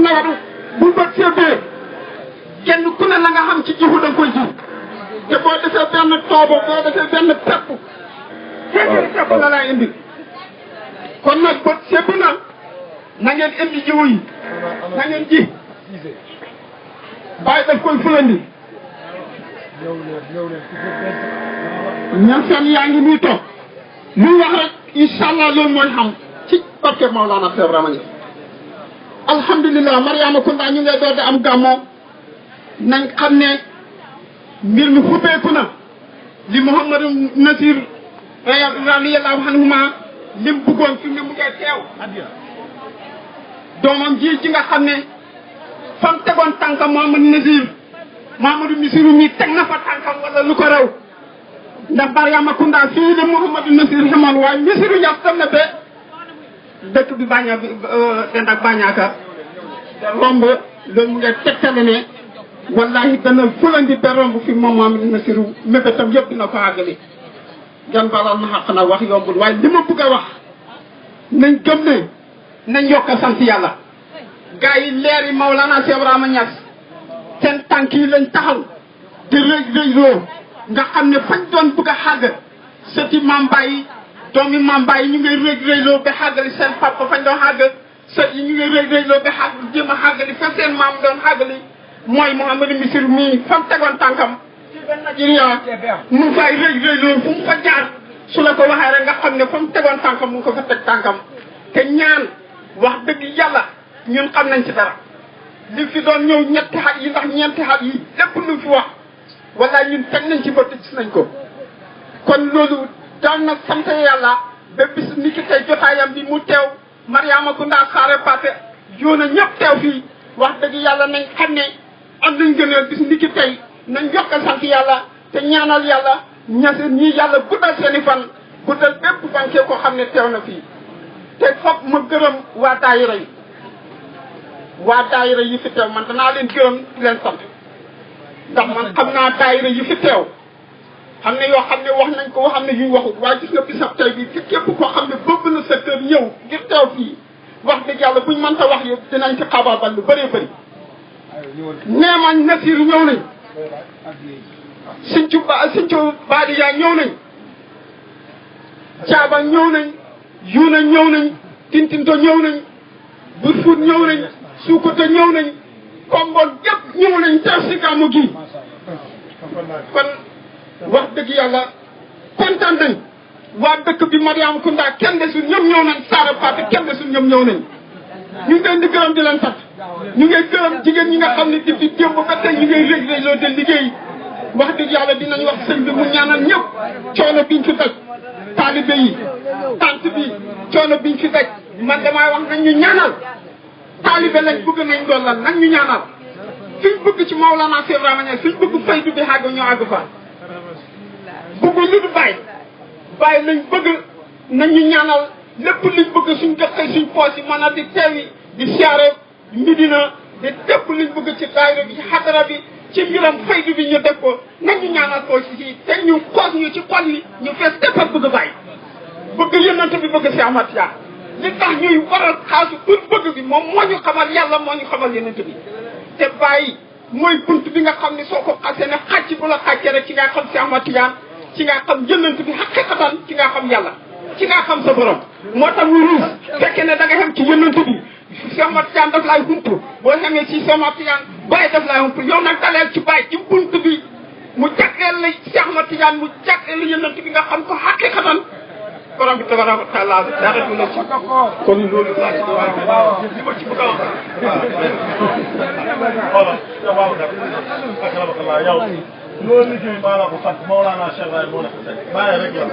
nawaru bu bët seetee kenn ku ne la nga xam ci jiwu da nga koy ji te boo defee benn toobo boo defee benn pepp téeméeri pepp la lay indi kon nag bët seet na ngeen indi jiwu yi na ngeen ji bàyyi daf koy fulandi ñan seen yaa ngi muy toog luy wax rek incha allah loolu mooy xam ci barke Maolana Cheikh Ibrahima Niass alhamdulilah Mariama Kounda ñu ngay doon di am gàmmoo nañ xam ne mbir mi xubbeeku na li Mouhamadou Nasir radiyallahu anhuma lim bëggoon fi mu ne mu ngay teew doomam ji ci nga xam ne fam tegoon tànkam Mouhamadou Misiru mi teg na fa tànkam wala lu ko raw ndax Mariama Kounda fii de Mouhamadou Nasir xamal waaye Misiru Niass dem na ba dëkk bi baña bi den ak bañaaka romb loolu mu ngay tegtale ne wallahi dana fulandi ba romb fi moom Mouhamadou Nasiru mébétam yëpp dina ko àggali gan balal ma xaq na wax yombul waaye li ma bëgg a wax nañ gëm ne nañ yokk a sant yàlla gars yi leer yi Maolana Cheikh Ibrahima Niass seen tànk yi lañ taxaw te rëy nga xam ne fañ doon bëgg a xàgg sëti Maam Baye doomi Maam Baye ñu ngay rëyloo ba xàggali seen papa fañ doon xàgg sët yi ñu ngay rëyloo ba xàgg jéem a xàggali fa seen maam doon xàggali mooy Mouhamadou Missirou mii fa mu tegoon tànkam ci benn Nigeria mu fay rëyloo fu mu fa jaar su la ko waxee rek nga xam ne fa mu tegoon tànkam mu ngi ko fa teg tànkam te ñaan wax dëgg yàlla ñun xam nañ ci dara li fi doon ñëw ñetti xat yi ndax ñeenti xat yi lépp lu fi wax wala ñun teg nañ ci bët gis nañ ko kon loolu dal na sant yàlla ba bis ni ki tey jotaayam bi mu teew Mariama Kounda xaare paate yoona ñëpp teew fii wax dëgg yàlla nañ xam ne am nañ gëneel bis ni ki tey nañ yokk sant yàlla te ñaanal yàlla ñaseen ñii yàlla guddal seen i fan guddal bépp banque ko xam ne teew na fii te foog ma gërëm waa daayira yi fi teew man danaa leen gërëm di leen sant ndax man xam naa daayira yi fi teew xam ne yoo xam ne wax nañ ko xam ne yuñ waxut waaye gis nga bisab tey bi fi képp koo xam ne bëgg na sa kër ñëw ngir teew fii wax dëgg yàlla buñ mënta wax yëpp dinañ ci xabaabal lu bëree bëri neemañ Nasir ñëw nañ Sinthiou Badiya ñëw nañ Caaba ñëw nañ Yuuna ñëw nañ Tintinto ñëw nañ Burfut ñëw nañ Suukuta ñëw nañ Kombon yëpp ñëw nañ teew si gàmmu gi kon wax dëgg yàlla kontaan nañ waa dëkk bi Mariama Kounda kenn desul ñoom ñëw nañ Saara Paate kenn desul ñoom ñëw nañ ñu ngi leen di gërëm di leen sant ñu ngay gërëm jigéen ñi nga xam ne depuis démb ba tey ñu ngay rëj loo de liggéey wax dëgg yàlla dinañ wax sëñ bi mu ñaanal ñëpp coono biñ fi daj taalibe yi tant bi coono biñ fi daj man damay wax nañ ñu ñaanal taalibe lañ bëgg nañ doon lan nañ ñu ñaanal fiñ bëgg ci Maolana Cheikh Ibrahima Niass fiñ bëgg faydu bi xàgg ñu àgg fa bëggul lu du bàyyi lañ bëgg nañ ñu ñaanal lépp liñ bëgg suñ joxe suñ poos yi mën a di teewi di siyaare Medina di lépp liñ bëgg ci daayira bi ci xadara bi ci mbiram faydu bi ñu def ko nañ ñu ñaanal ko ci te ñu xoos ñu ci xol yi ñu fees tepp ak bëgg bàyyi bëgg yonent bi bëgg si amat yaa li tax ñuy waral xaasu pour bëgg bi moom moo ñu xamal yàlla moo ñu xamal yonent bi te bàyyi mooy bunt bi nga xam ne soo ko xasee ne xàcc bu la xàccee rek ci nga xam si amat yaa ci nga xam yonent bi xaqiqatan ci nga xam yàlla ci nga xam sa borom moo tax ñu ruus fekkee ne da nga xam ci yonent bi Cheikh Ahmad Tidiane daf laay hump boo xamee si Cheikh Ahmad Tidiane Baye daf laay hump yow nag daleel ci Baye ci bunt bi mu jagleel la Cheikh Ahmad Tidiane mu jagleel la yonent bi nga xam ko xaqiqatan borom bi tabaraka wa taala dara du la ci kon loolu laa ci waaw li ma ci bëgg a wax yow loolu liggéey maanaam bu fàtt Maolana Cheikh Ibrahima moo nekk tey bàyyi rek yow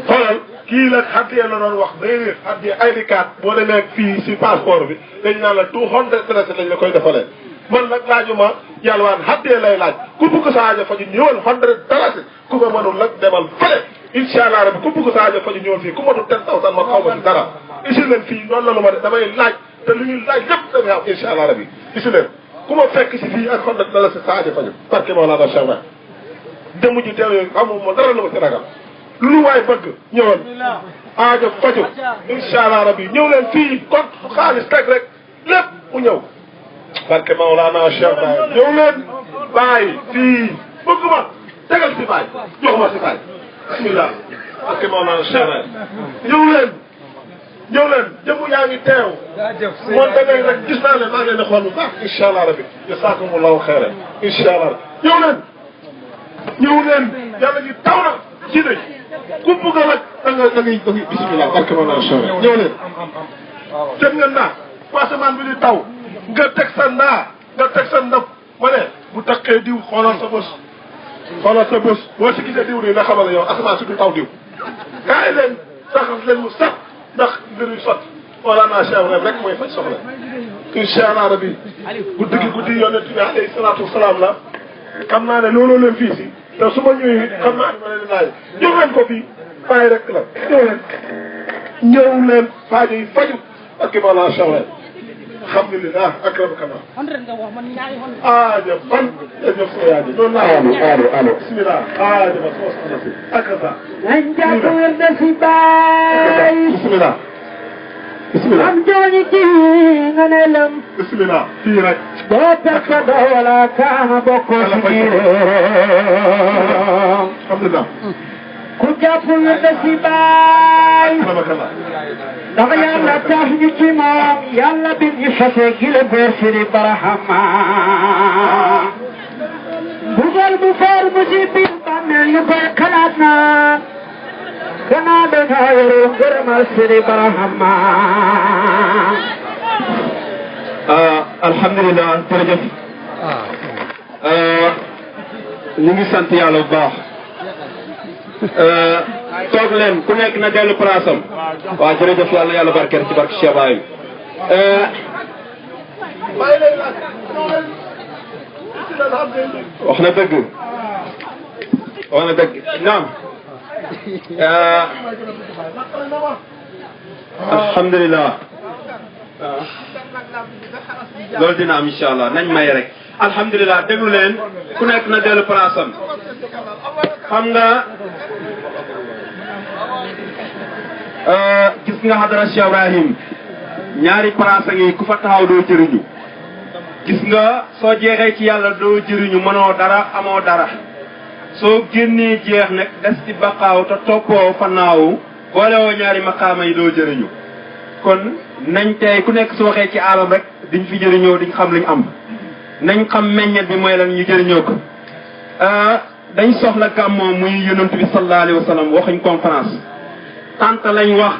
xoolal kii la xaddee la doon wax déedéet xaddee ID card boo demee fii si passeport bi dañ naan la 200 presque lañ la koy defalee man nag laajuma yàlwaan xaddee lay laaj ku bugg sa aajo faju ñëwal 100 dalasi ku ko mënul nag demal fële incha allah rabbi ku bugg sa aajo faju ñëwal fii ku matul 10,000 man xaw ma si dara isi leen fii noonu la lu ma de damay laaj te lu ñuy laaj lépp damay am incha allah rabbi isi leen ku ma fekk si fii ak 100 dalasi sa aajo faju barke Maolana Cheikh Ibrahima jëmm ji teew yooyu xamul ma dara lu ma si ragal lu waay bëgg ñëwal aajo faju incha allah rabbi ñëw leen fii kon xaalis teg rek lépp mu ñëw barke Maolana Cheikh Baye ñëw leen Baye fii bëgg ma tegal si Baye jox ma si Baye bismillah barke Maolana Cheikh Baye ñëw leen jëmu yaa ngi teew moom demee rek gis naa ne maa ngi leen di xool bu baax incha allah rabbi jasaakumullahu xayran incha allah ñëw leen yàlla gi taw na ci nañ ku bugg a rek da ngay bismillah barke Maolana Cheikh Baye ñëw leen jëm nga naa asamaan bi di taw nga teg sa ndaa nga teg sa ndab ma ne bu takkee diw xoolal sa bës boo si gisee diw nii nga xamal ne yow asamaan si du taw diw kaay leen saxal leen mu sax ndax mbir yu sotti Mawlana Cheikh Ibrahim rek mooy faj soxla incha allah rabbi guddi yonent bi alayhi salaatu wasalaam la xam naa ne looloo leen fii si te su ma ñëwee xam naa ne ma leen laaj jox leen ko fii bàyyi rek la ñëw leen faajo yi faju ak Mawlana Cheikh Ibrahim alhamdulilah akramakallah aaja ban jërëjëf soo yaaji noonu laa allo bismillah aaja ba soo soxna si akasa nañ jàpp wér de si baay bismillah am jooñi ji nga ne lëm bismillah fii rek doo takk doo wala kaama bokkoo si biir alhamdulilah ku jàpp wér de si baay akramakallah ndax yàlla tax ñu ci moom yàlla bi ñu fase gile góor si di barahama bugal bu foor mu si biir bàmmeel ñu koy xalaat na gannaaw dañoo yoru ngërëmal si di barahama alhamdulilah jërëjëf ñu ngi sant yàlla bu baax toog leen ku nekk na dellu place am waaw jërëjëf yàlla barkeel ci barke Cheikh Baye wax na dëgg naam alhamdulilah loolu dina am incha allah nañ may rek alhamdulilah déglu leen ku nekk na dellu place am xam nga gis nga xadara Cheikh Ibrahim ñaari place ngi ku fa taxaw doo jëriñu gis nga soo jeexee ci yàlla doo jëriñu mënoo dara amoo dara soo génnee jeex nag des ci baqaaw te toppoo fannaawu boolewoo ñaari maqaama yi doo jëriñu kon nañ tey ku nekk su waxee ci alam rek diñ fi jëriñoo diñ xam liñ am nañ xam meññet bi mooy lan ñu jëriñoo ko dañ soxla gàmmoo muy yonent bi sallallahu alayhi wa sallam waxuñ conférence tant lañ wax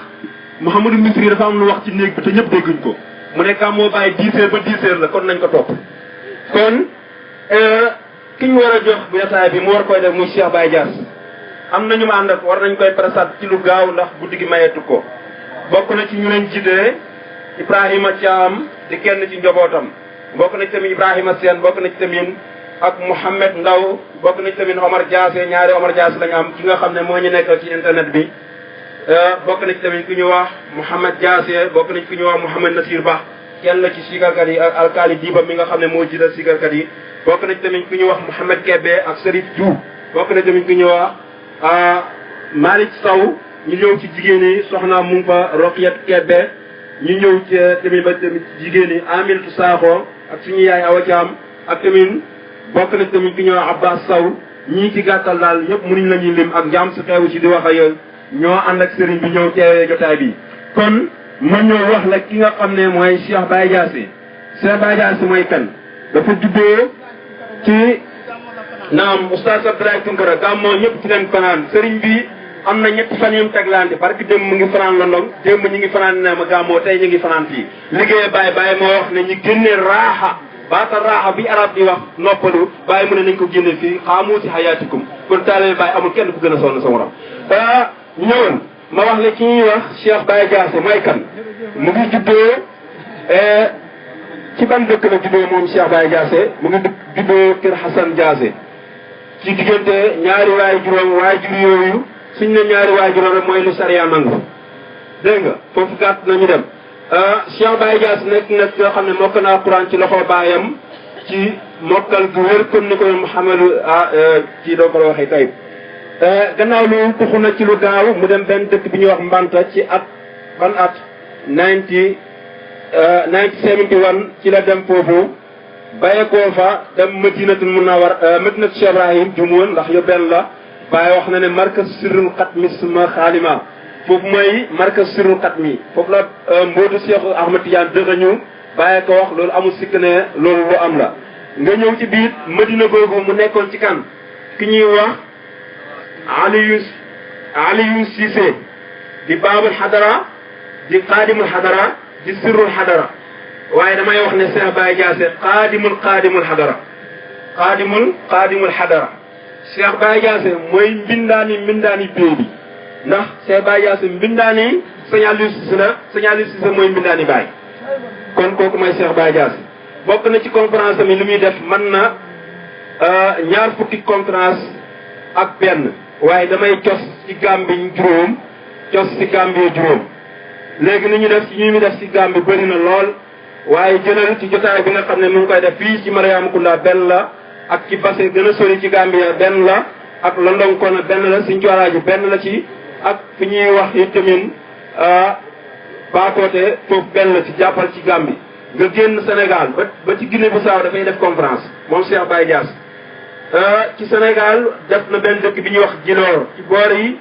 Mouhamadou Misri dafa am lu wax ci néeg bi te ñëpp dégguñ ko mu ne gàmmoo bàyyi 10 heures ba 10 heures la kon nañ ko topp kon ki ñu war a jox jotaay bi mu war koy def muy Cheikh Baye Dias am nañu ma ànd ak war nañ koy présenter ci lu gaaw ndax guddi gi mayeetu ko bokk na ci ñu leen jiitee Ibrahima Thiam di kenn ci njabootam bokk na ci tamit Ibrahima Sène bokk na ci tamit ak Mouhamed Ndaw bokk na ci tamit Omar Diassé ñaari Omar Diassé lañu am ki nga xam ne moo ñu nekkal ci internet bi bokk na ci tamit ku ñu wax Mouhamed Diassé bokk na ci ku ñu wax Mouhamed Nasir Ba kenn la ci sikarkat yi ak alkaali diiba mi nga xam ne moo jiital sikarkat yi bokk na ci tamit ku ñu wax Mouhamed Kébé ak Serif Diouf bokk na tamit ku ñu wax Malick Sow ñu ñëw ci jigéen ñi soxna Mumpa Roqiyat Kébé ñu ñëw ci tamit ba tamit jigéen ñi Aminatu Sakho ak suñu yaay Awa Thiam ak tamit bokk na tamit ku ñu wax Abbas Sow ñii ci gàttal daal ñëpp mënuñ la ñuy lim ak jàmm si xewu si di wax ak yow ñoo ànd ak sëriñ bi ñëw teewee jotaay bi kon ma ñëw wax la ki nga xam ne mooy Cheikh Baye Diassé Cheikh Baye Diassé mooy kan dafa juddoo ci naam oustaz Abdoulaye Tunkara gàmmoo ñëpp ci leen fanaan sëriñ bi am na ñetti fan yu mu teglante parce que démb mu ngi fanaan London démb ñu ngi fanaan ne ma gàmmoo tey ñu ngi fanaan fii liggéey Baye moo wax ne ñu génne raaxa baata raaxa bi arab di wax noppalu Baye mu ne nañ ko génne fii xaamu si xayaatikum kon taale Baye amul kenn ku gën a sonn sa morom ñëwoon ma wax la ki ñuy wax Cheikh Baye Diassé mooy kan mu ngi juddoo ci ban dëkk la juddoo moom Cheikh Baye Diassé mu ngi juddoo Kër Hassan Diassé ci diggante ñaari waajur yooyu suñ ne ñaari waajuram rek mooy lu sariya nangu dégg nga foofu gàtt nañu dem Cheikh Baye Diassé nekk nag yoo xam ne mokk na alquran ci loxo baayam ci mokkal gu wér comme ni ko Mouhamadou ci doo ko waxee tey gannaaw lu tuxu na ci lu gaaw mu dem benn dëkk bi ñuy wax Mbanta ci at ban at 90 1971 ci la dem foofu bàyyeekoo fa dem Madinatul Munawwar Madinatu Cheikh Ibrahim jumuwoon ndax yo benn la Baye wax na ne markaz sirrul xatmi suma xaalima foofu mooy markaz sirrul xatmi foofu la mbootu Cheikh Ahmad Tidiane dëxañu Baye ko wax loolu amul sikk ne loolu lu am la nga ñëw ci biir Madina googu mu nekkoon ci kan ki ñuy wax Aliyu Cissé di baabul xadara di qaadimul xadara di sirrul xadara waaye damay wax ne Cheikh Baye Diassé qaadimul xadara qaadimul xadara Cheikh Baye Diassé mooy mbindaani pay bi ndax Cheikh Baye Diassé mbindaani Sëñ Aliou Cissé la Sëñ Aliou Cissé mooy mbindaani Baye kon kooku mooy Cheikh Baye Diassé bokk na ci conférence mi li muy def mën na 2 fukki conférence ak benn waaye damay cos ci Gàmbi juróom cos ci Gàmbi juróom léegi ni ñu def ci ñu def ci Gàmbi bëri na lool waaye jëlal ci jotaay bi nga xam ne mu ngi koy def fii ci Mariama benn la ak ci Basse gën a sori ci Gambia benn la ak London Kona benn la Sinthiou Alaaji benn la ci ak fi ñuy wax yi tamit Bakoteh foofu benn la ci jàppal ci Gambie nga génn Sénégal ba ci Guinée Bissau dafay def conférence moom Cheikh Baye Diassé ci Sénégal def na benn dëkk bi ñuy wax Djilor ci boor yi